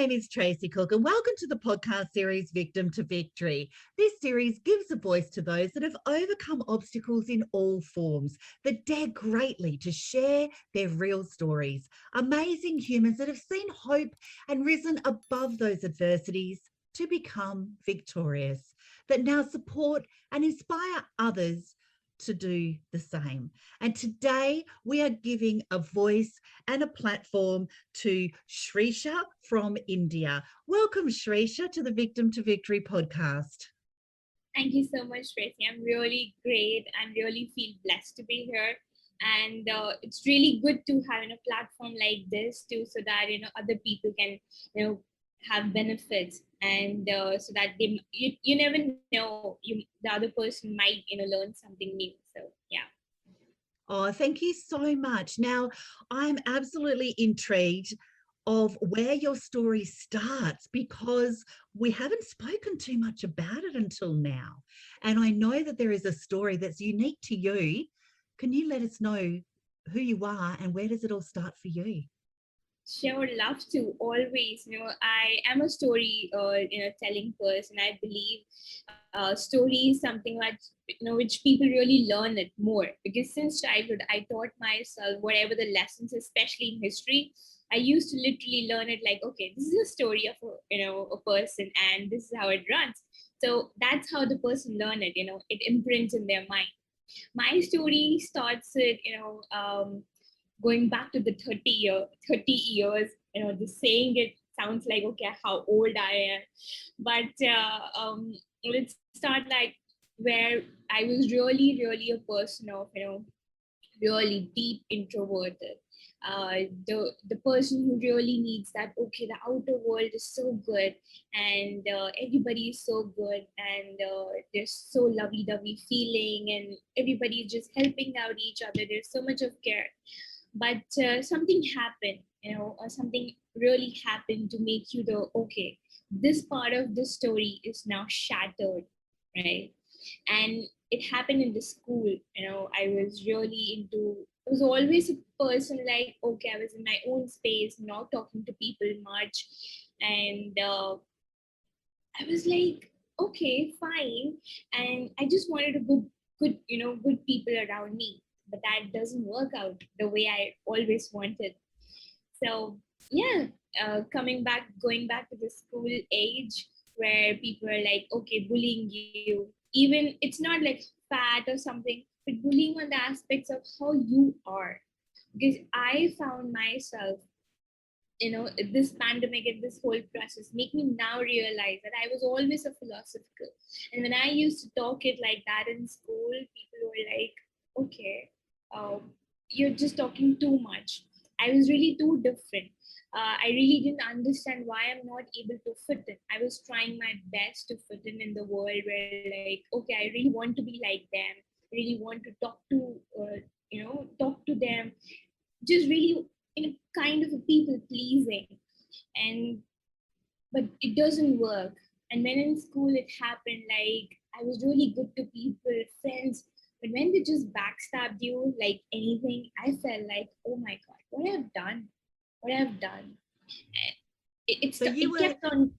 name is Tracy Cook, and welcome to the podcast series Victim to Victory. This series gives a voice to those that have overcome obstacles in all forms, that dare greatly to share their real stories. Amazing humans that have seen hope and risen above those adversities to become victorious, that now support and inspire others to do the same. And today we are giving a voice and a platform to Shreesha from India. Welcome, Shreesha, to the Victim to Victory podcast. Thank you so much, Tracy. I'm really great and really feel blessed to be here. And it's really good to have a platform like this too, so that other people can have benefits, and so that you never know, the other person might learn something new. So yeah. Oh, thank you so much. Now, I'm absolutely intrigued of where your story starts, because we haven't spoken too much about it until now. And I know that there is a story that's unique to you. Can you let us know who you are and where does it all start for you? Sure, love to. Always, I am a story, telling person. I believe story is something that which people really learn it more, because since childhood I taught myself whatever the lessons, especially in history. I used to literally learn it like, okay, this is a story of a person, and this is how it runs. So that's how the person learn it. It imprints in their mind. My story starts with going back to the 30 years. The saying, it sounds like, okay, how old I am. But let's start like where I was really a person of really deep introverted. The person who really needs that, okay, the outer world is so good, and everybody is so good, and there's so lovey-dovey feeling, and everybody is just helping out each other. There's so much of care. But something happened, or something really happened to make you the, okay, this part of the story is now shattered, right? And it happened in the school. I was really into, I was always a person like, okay, I was in my own space, not talking to people much. And I was like, okay, fine. And I just wanted a good people around me. But that doesn't work out the way I always wanted. So yeah, going back to the school age, where people are like, okay, bullying you. Even it's not like fat or something, but bullying on the aspects of how you are. Because I found myself, this pandemic and this whole process make me now realize that I was always a philosophical. And when I used to talk it like that in school, people were like, okay, you're just talking too much. I was really too different. I really didn't understand why I'm not able to fit in. I was trying my best to fit in the world, where like, okay, I really want to be like them, really want to talk to them, just really in a kind of a people pleasing. And but it doesn't work. And when in school it happened, like I was really good to people, friends, but when they just backstabbed you like anything, I felt like, oh my god, what I've done. So It kept on.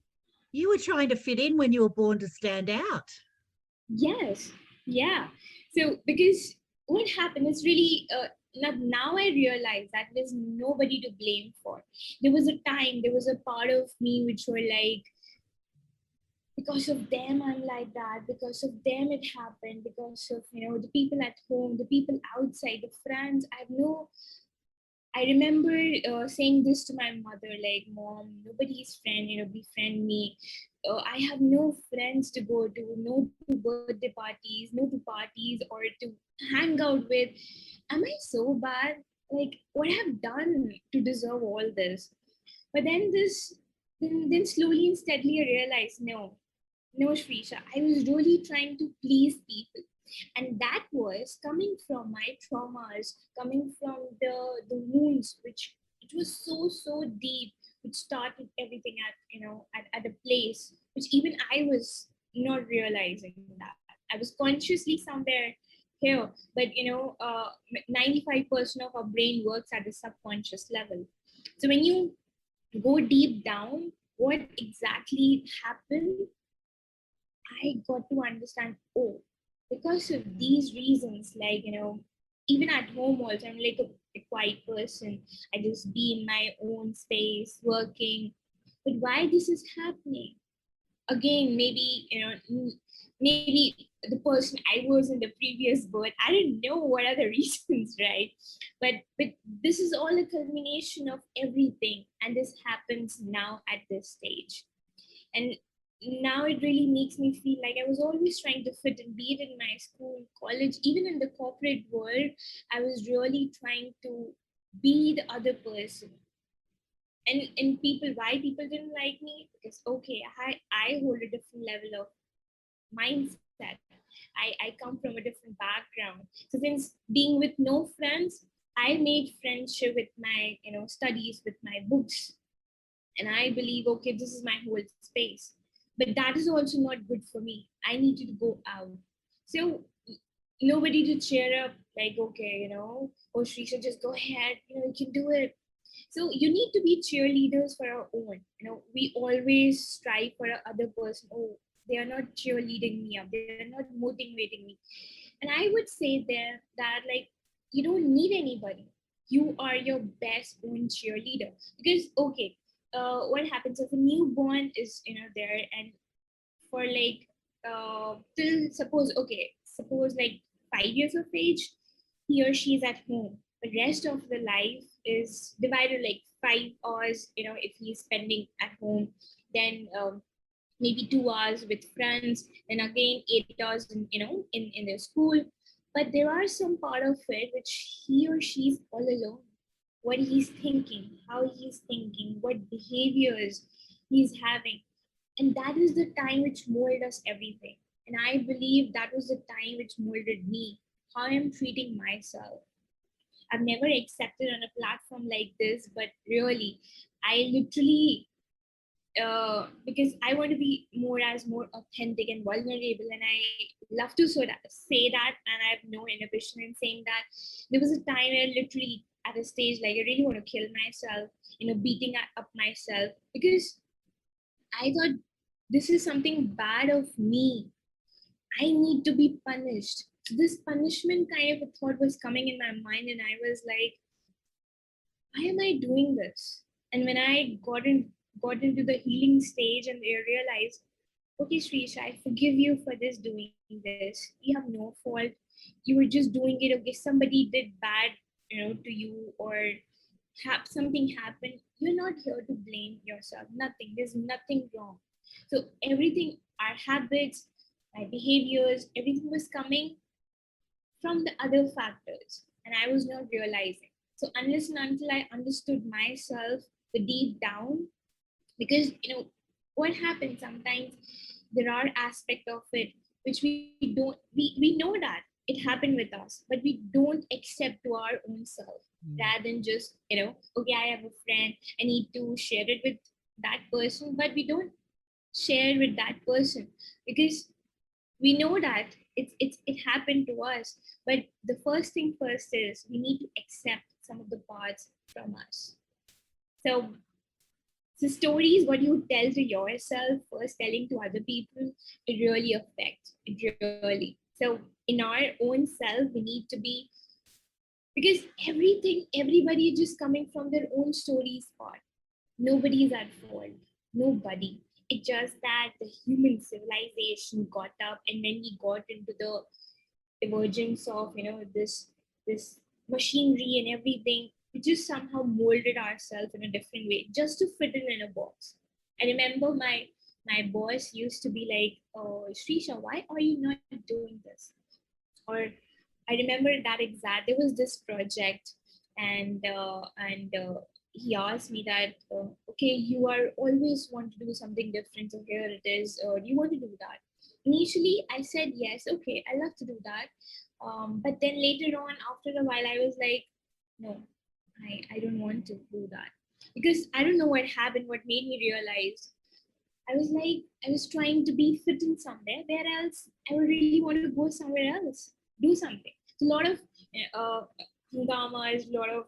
you were trying to fit in when you were born to stand out. Yes, yeah. So because what happened is really, now I realize that there's nobody to blame for. There was a time, there was a part of me which were like, because of them I'm like that, because of them it happened, because of the people at home, the people outside, the friends. I remember saying this to my mother, like, Mom, nobody's friend, befriend me. I have no friends to go to, no to birthday parties, no to parties or to hang out with. Am I so bad? Like, what I have done to deserve all this? But then slowly and steadily I realized, no, Shreesha, I was really trying to please people. And that was coming from my traumas, coming from the wounds, which it was so deep, which started everything at a place which even I was not realizing that. I was consciously somewhere here, but 95% of our brain works at the subconscious level. So when you go deep down, what exactly happened, I got to understand, oh, because of these reasons, like, even at home also, I'm like a quiet person. I just be in my own space, working. But why this is happening? Again, maybe, maybe the person I was in the previous birth, I didn't know what are the reasons, right? But this is all a culmination of everything, and this happens now at this stage. And now it really makes me feel like I was always trying to fit in, be it in my school, college, even in the corporate world. I was really trying to be the other person. And people, why people didn't like me? Because okay, I hold a different level of mindset. I come from a different background. So since being with no friends, I made friendship with my studies, with my books. And I believe, okay, this is my whole space. But that is also not good for me. I needed to go out. So nobody to cheer up, like, okay, oh Shreesha, just go ahead, you can do it. So you need to be cheerleaders for our own. We always strive for a other person. Oh, they are not cheerleading me up. They are not motivating me. And I would say there that, like, you don't need anybody. You are your best own cheerleader. Because okay, what happens if a newborn is there, and for like till suppose like 5 years of age, he or she is at home. The rest of the life is divided like 5 hours, if he's spending at home, then maybe 2 hours with friends, then again 8 hours in their school. But there are some part of it which he or she's all alone. What he's thinking, how he's thinking, what behaviors he's having. And that is the time which molded us everything. And I believe that was the time which molded me, how I'm treating myself. I've never accepted on a platform like this, but really, I literally, because I want to be more authentic and vulnerable, and I love to sort of say that, and I have no inhibition in saying that. There was a time where literally at a stage like I really want to kill myself, beating up myself, because I thought this is something bad of me. I need to be punished. So this punishment kind of a thought was coming in my mind, and I was like, why am I doing this? And when I got into the healing stage, and I realized, okay, Shreesha, I forgive you for this doing this. You have no fault. You were just doing it. Okay, somebody did bad, to you, or something happened. You're not here to blame yourself. Nothing. There's nothing wrong. So everything, our habits, my behaviors, everything was coming from the other factors, and I was not realizing. So unless and until I understood myself, the deep down, because what happens sometimes, there are aspects of it which we know that it happened with us, but we don't accept to our own self, rather than just okay, I have a friend, I need to share it with that person, but we don't share with that person because we know that it happened to us. But the first thing first is we need to accept some of the parts from us. So so stories, what you tell to yourself first, telling to other people, it really affects. It really. So in our own self, we need to be, because everybody is just coming from their own stories part. Nobody is at fault. Nobody. It's just that the human civilization got up, and when we got into the emergence of this machinery and everything, we just somehow molded ourselves in a different way just to fit in a box. I remember my boss used to be like, oh Shreesha, why are you not doing this? Or I remember that exact, there was this project, and he asked me that, okay, you are always want to do something different, so here it is, do you want to do that? Initially I said yes, okay, I love to do that. But then later on, after a while, I was like, no, I don't want to do that, because I don't know what happened, what made me realize. I was like, I was trying to be fit in somewhere, where else I would really want to go somewhere else, do something. So a lot of uh, hungamas, a lot of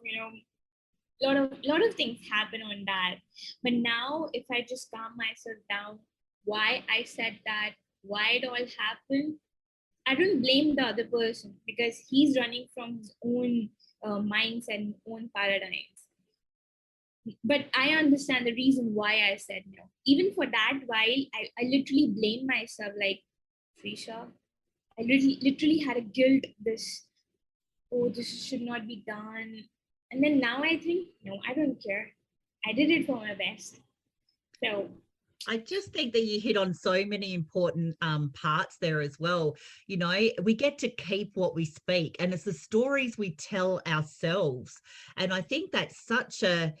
lot of things happen on that. But now if I just calm myself down, why I said that, why it all happened, I don't blame the other person because he's running from his own mindset and own paradigms. But I understand the reason why I said no. Even for that while, I literally blamed myself like, Shreesha, I literally had a guilt, this, oh, this should not be done. And then now I think, no, I don't care. I did it for my best. So, I just think that you hit on so many important parts there as well. You know, we get to keep what we speak, and it's the stories we tell ourselves. And I think that's such a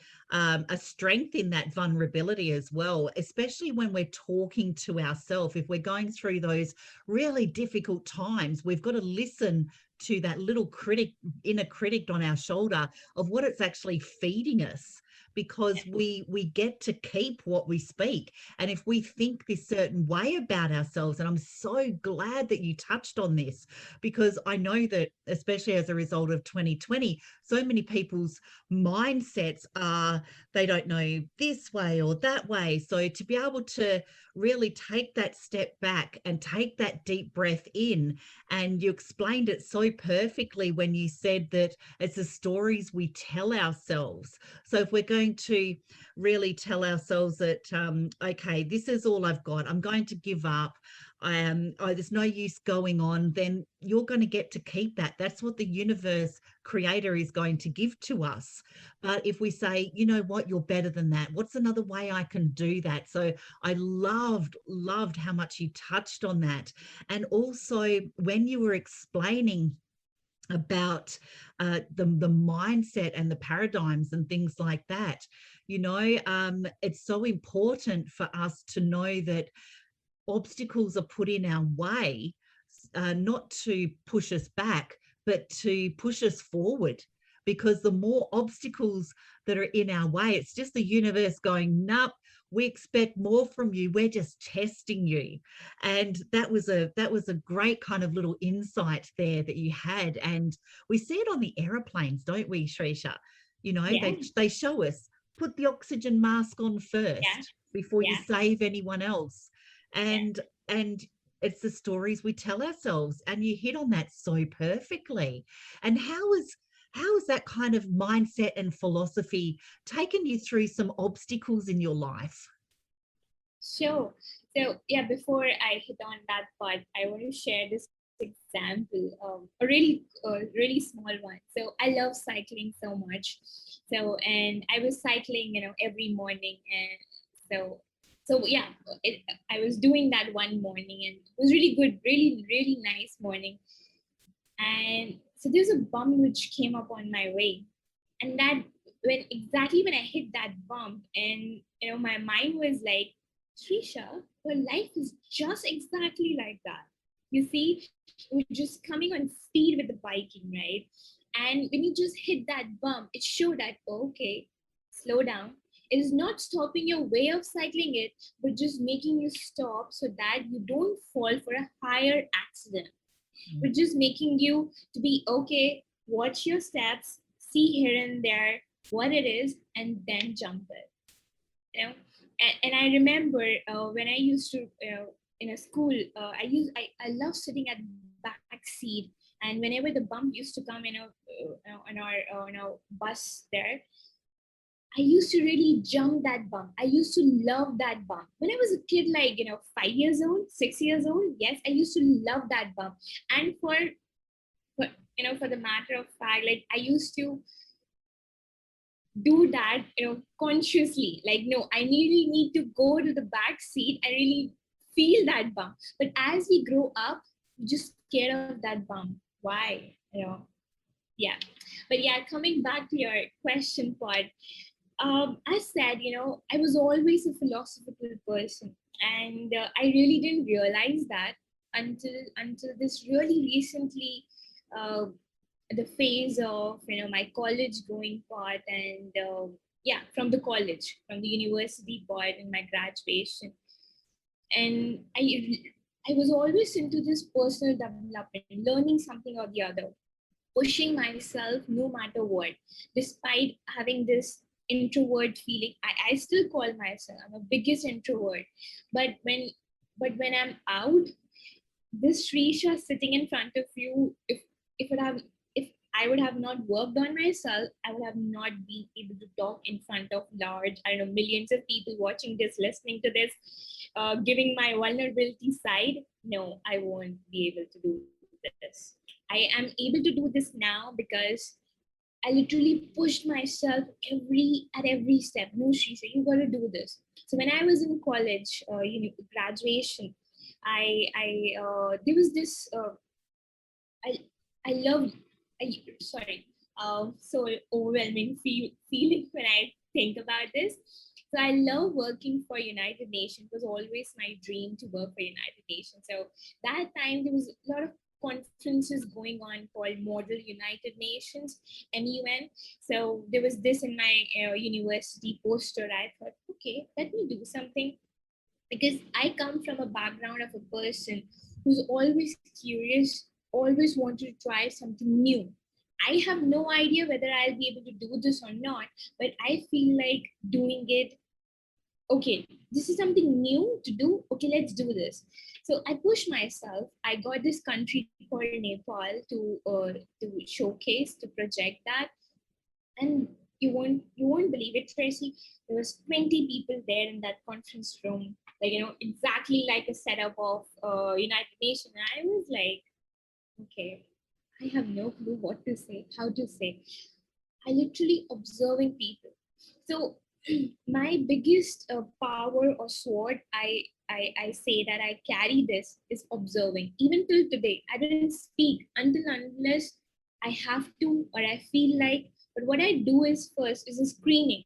strength in that vulnerability as well, especially when we're talking to ourselves. If we're going through those really difficult times, we've got to listen to that little critic, inner critic on our shoulder of what it's actually feeding us, because we get to keep what we speak. And if we think this certain way about ourselves, and I'm so glad that you touched on this, because I know that especially as a result of 2020, so many people's mindsets are, they don't know this way or that way. So to be able to really take that step back and take that deep breath in, and you explained it so perfectly when you said that it's the stories we tell ourselves. So if we're going to really tell ourselves that, okay, this is all I've got, I'm going to give up, oh, there's no use going on, then you're going to get to keep that. That's what the universe creator is going to give to us. But if we say, you know what, you're better than that, what's another way I can do that? So I loved how much you touched on that. And also when you were explaining about the mindset and the paradigms and things like that, you know, it's so important for us to know that obstacles are put in our way, not to push us back, but to push us forward. Because the more obstacles that are in our way, it's just the universe going, nope, we expect more from you. We're just testing you. And that was a great kind of little insight there that you had. And we see it on the aeroplanes, don't we, Shreesha? You know, yeah, they show us, put the oxygen mask on yeah, first before you yeah, save anyone else. yeah. And it's the stories we tell ourselves, and you hit on that so perfectly. And how is that kind of mindset and philosophy taken you through some obstacles in your life? Sure. So yeah, before I hit on that part, I want to share this example, a really small one. So I love cycling so much. So and I was cycling, every morning, and so yeah, I was doing that one morning, and it was really good, really really nice morning. And so there's a bump which came up on my way, and that when I hit that bump, and my mind was like, Shreesha, your life is just exactly like that. You see, we're just coming on speed with the biking, right? And when you just hit that bump, it showed that, okay, slow down. It is not stopping your way of cycling it, but just making you stop so that you don't fall for a higher accident. We're just making you to be okay, watch your steps, see here and there what it is, and then jump it. And I remember when I used to in a school, I love sitting at back seat, and whenever the bump used to come in our bus there, I used to really jump that bump. I used to love that bump. When I was a kid, like, 5 years old, 6 years old, yes, I used to love that bump. And for the matter of fact, like, I used to do that, consciously. Like, no, I really need to go to the back seat and really feel that bump. But as we grow up, we're just scared of that bump. Why? Yeah. But yeah, coming back to your question part, I said, I was always a philosophical person, and I really didn't realize that until this really recently, uh, the phase of my college going part, and yeah, from the college, from the university part, and my graduation, and I was always into this personal development, learning something or the other. pushing myself no matter what, despite having this introvert feeling. I still call myself, I'm a biggest introvert. But when I'm out, this Shreesha sitting in front of you, if it have if I would have not worked on myself, I would have not been able to talk in front of large, I don't know, millions of people watching this, listening to this, giving my vulnerability side. No, I won't be able to do this. I am able to do this now because I literally pushed myself at every step. No, Shreesha, you got to do this. So when I was in college, graduation, there was this I I love I sorry so overwhelming feeling when I think about this. So I love working for United Nations. It was always my dream to work for United Nations. So that time there was a lot of conferences going on called Model United Nations, MUN. So there was this in my university poster. I thought, okay, let me do something, because I come from a background of a person who's always curious, always wanted to try something new. I have no idea whether I'll be able to do this or not, but I feel like doing it. Okay, this is something new to do. Okay, let's do this. So I pushed myself. I got this country called Nepal to showcase, to project that. And you won't believe it, Tracy. There was 20 people there in that conference room, like, exactly like a setup of United Nations. And I was like, okay, I have no clue what to say, how to say. I literally observing people. So my biggest power or sword, I say that I carry this, is observing. Even till today, I didn't speak until unless I have to, or I feel like. But what I do is first is a screening,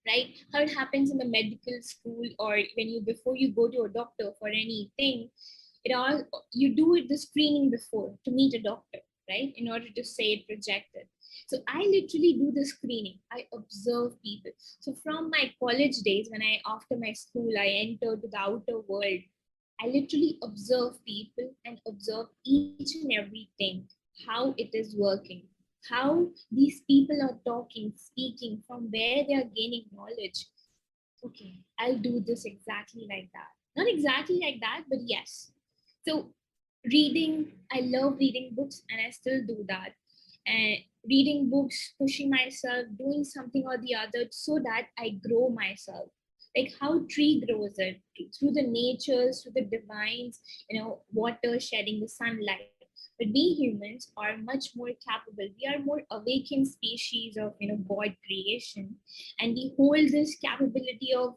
right? How it happens in the medical school, or when you before you go to a doctor for anything, it all you do it the screening before to meet a doctor, right? In order to say it projected. So I literally do the screening. I observe people. So from my college days, when I after my school I entered to the outer world, I literally observe people and observe each and everything, how it is working, how these people are talking, speaking, from where they are gaining knowledge. Okay, I'll do this exactly like that. Not exactly like that, but yes. So, reading, I love reading books and I still do that. And reading books, pushing myself, doing something or the other so that I grow myself. Like how tree grows it through the natures, through the divines, water shedding the sunlight. But we humans are much more capable. We are more awakened species of God creation, and we hold this capability of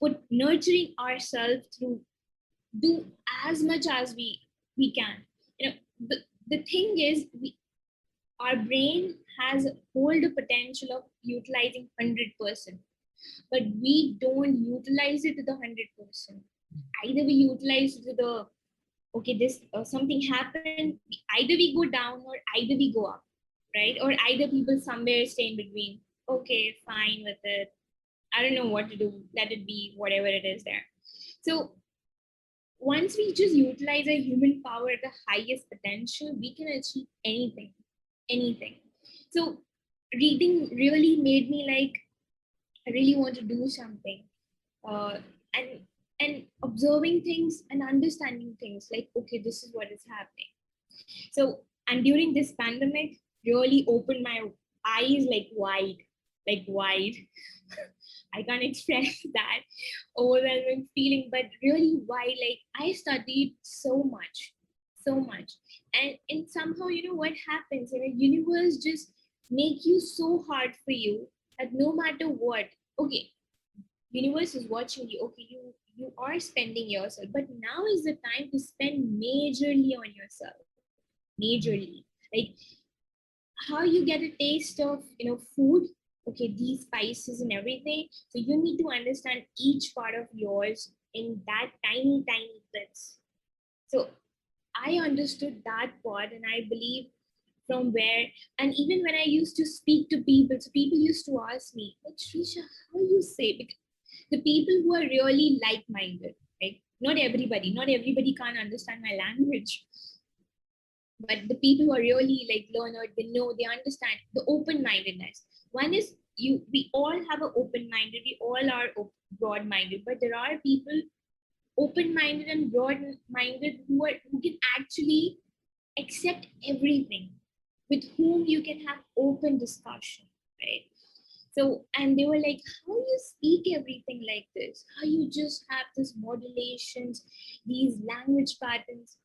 put nurturing ourselves through do as much as we can. you know the thing is, our brain has hold a potential of utilizing 100%, but we don't utilize it to the 100%. Either we utilize it to the, okay, this something happened, either we go down or either we go up, right? Or either people somewhere stay in between. Okay, fine with it, I don't know what to do, let it be, whatever it is there. So once we just utilize our human power at the highest potential, we can achieve anything, anything. So reading really made me like, I really want to do something, uh, and observing things and understanding things, like, okay, this is what is happening. So, and during this pandemic, really opened my eyes like wide. I can't express that overwhelming feeling, but really wide. Like I studied so much, so much, and somehow what happens? Universe just make you so hard for you that no matter what, okay, universe is watching you. Okay, you are spending yourself, but now is the time to spend majorly on yourself, majorly. Like how you get a taste of food, okay, these spices and everything. So you need to understand each part of yours in that tiny bits. So I understood that part, and I believe from where, and even when I used to speak to people, so people used to ask me, like, Shreesha, how you say? Because the people who are really like-minded, like not everybody can't understand my language. But the people who are really like learners, they know, they understand the open-mindedness. One is we all have an open-minded, we all are broad-minded, but there are people open-minded and broad-minded who can actually accept everything, with whom you can have open discussion, right? So, and they were like, how you speak everything like this? How you just have this modulations, these language patterns?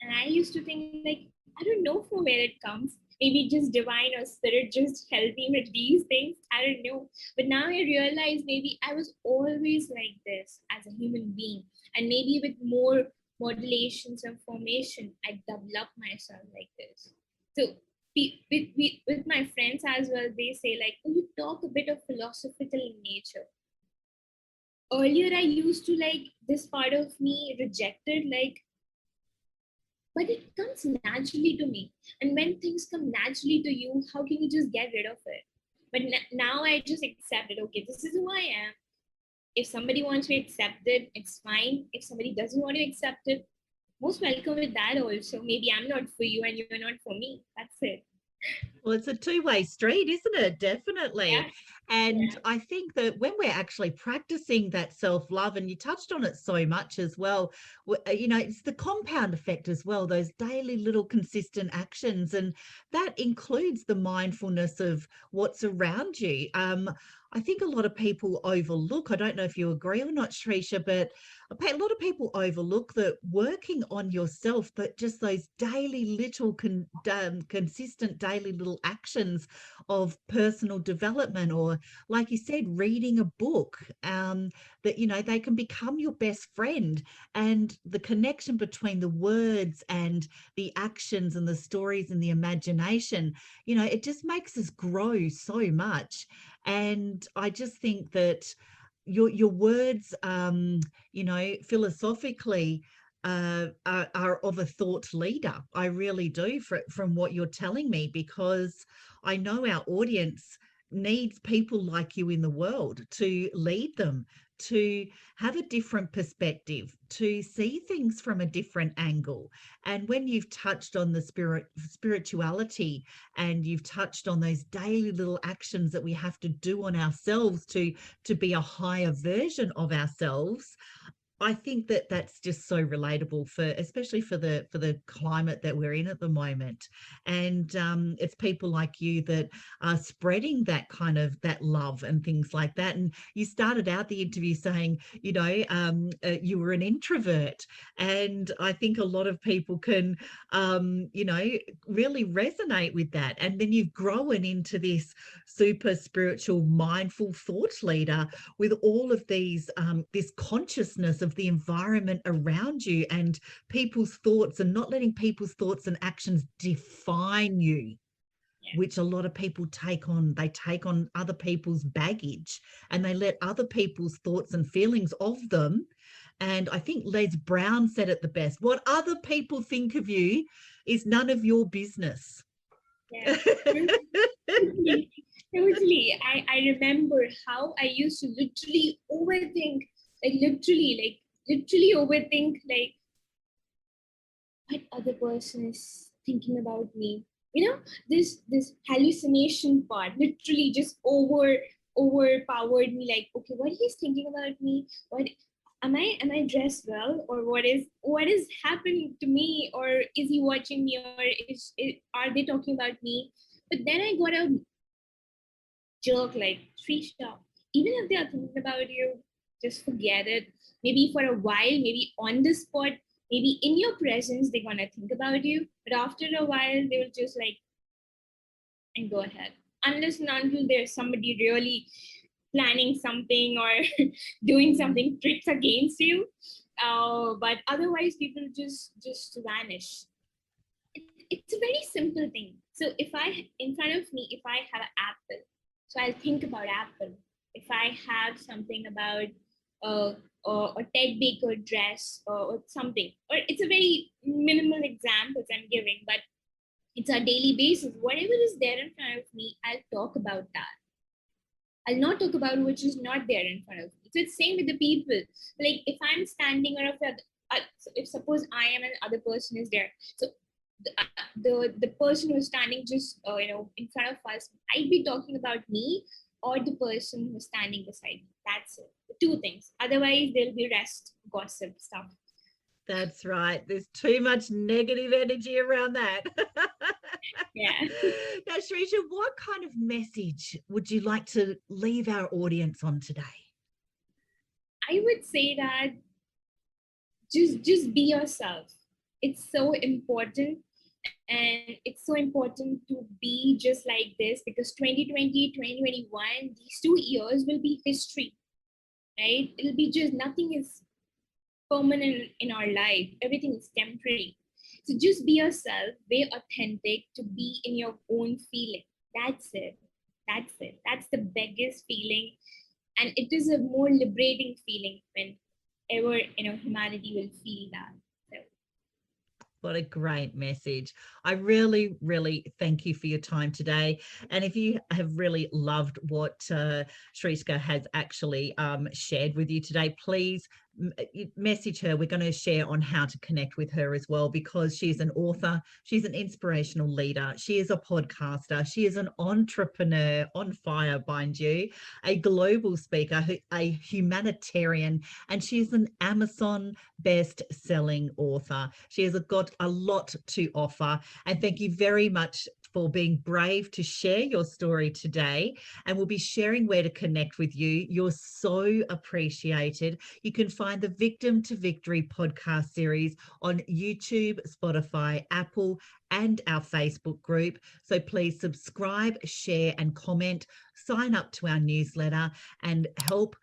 And I used to think like, I don't know from where it comes. Maybe just divine or spirit just helped me with these things. I don't know. But now I realize maybe I was always like this as a human being. And maybe with more modulations and formation, I develop myself like this. So with my friends as well, they say like, oh, you talk a bit of philosophical in nature. Earlier, I used to like this part of me rejected, like, but it comes naturally to me. And when things come naturally to you, how can you just get rid of it? But now I just accept it. Okay, this is who I am. If somebody wants to accept it, it's fine. If somebody doesn't want to accept it, most welcome with that also. Maybe I'm not for you and you're not for me. That's it. Well, it's a two-way street, isn't it? Definitely. Yeah. And Yeah. I think that when we're actually practicing that self-love, and you touched on it so much as well, it's the compound effect as well, those daily little consistent actions. And that includes the mindfulness of what's around you. I think a lot of people overlook, I don't know if you agree or not, Shreesha, but a lot of people overlook that working on yourself, but just those daily little consistent daily little actions of personal development, or like you said, reading a book, that they can become your best friend. And the connection between the words and the actions and the stories and the imagination, it just makes us grow so much. And I just think that your words, philosophically, are of a thought leader. I really do, from what you're telling me, because I know our audience needs people like you in the world to lead them, to have a different perspective, to see things from a different angle. And when you've touched on the spirituality, and you've touched on those daily little actions that we have to do on ourselves to be a higher version of ourselves, I think that that's just so relatable, especially for the climate that we're in at the moment. And it's people like you that are spreading that love and things like that. And you started out the interview saying, you were an introvert, and I think a lot of people can, really resonate with that. And then you've grown into this super spiritual, mindful thought leader with all of these, this consciousness of the environment around you and people's thoughts, and not letting people's thoughts and actions define you, Yeah. which a lot of people take on. They take on other people's baggage, and they let other people's thoughts and feelings of them. And I think Les Brown said it the best: what other people think of you is none of your business. Yeah. Totally. Totally. I remember how I used to literally overthink, literally overthink, like, what other person is thinking about me. This hallucination part literally just overpowered me. Like, okay, what he's thinking about me? What am I dressed well, or what is happening to me, or is he watching me, or are they talking about me? But then I got a jerk like, Shreesha, even if they are thinking about you, just forget it. Maybe for a while, maybe on the spot, maybe in your presence, they're gonna think about you. But after a while, they will just like, and go ahead. Unless and until there's somebody really planning something or doing something tricks against you. But otherwise, people just vanish. It's a very simple thing. So if I, in front of me, if I have an apple, so I'll think about apple. If I have something about uh, a Ted Baker dress, or something, or it's a very minimal examples I'm giving, but it's a daily basis. Whatever is there in front of me, I'll talk about that. I'll not talk about which is not there in front of me. So it's same with the people. Like if I'm standing, or if suppose I am and other person is there. So the person who's standing just in front of us might be talking about me or the person who's standing beside me. That's it. The two things. Otherwise, there'll be rest, gossip stuff. That's right. There's too much negative energy around that. Yeah. Now, Shreesha, what kind of message would you like to leave our audience on today? I would say that just be yourself. It's so important, and it's so important to be just like this, because 2020, 2021, these 2 years will be history, right? It'll be just nothing is permanent in our life. Everything is temporary. So just be yourself, be authentic, to be in your own feeling. That's it. That's it. That's the biggest feeling. And it is a more liberating feeling whenever humanity will feel that. So What a great message. I really, really thank you for your time today. And if you have really loved what Shreesha has actually shared with you today, please message her. We're going to share on how to connect with her as well, because she's an author, she's an inspirational leader, she is a podcaster, she is an entrepreneur on fire, mind you, a global speaker, a humanitarian, and she's an Amazon best-selling author. She has got a lot to offer. And thank you very much for being brave to share your story today. And we'll be sharing where to connect with you. You're so appreciated. You can find the Victim to Victory podcast series on YouTube, Spotify, Apple, and our Facebook group. So please subscribe, share, and comment. Sign up to our newsletter and help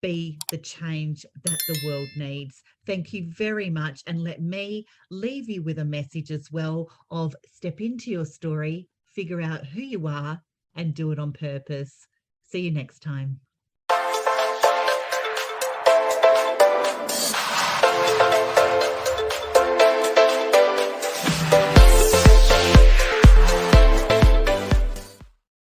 be the change that the world needs. Thank you very much. And let me leave you with a message as well of step into your story, figure out who you are, and do it on purpose. See you next time.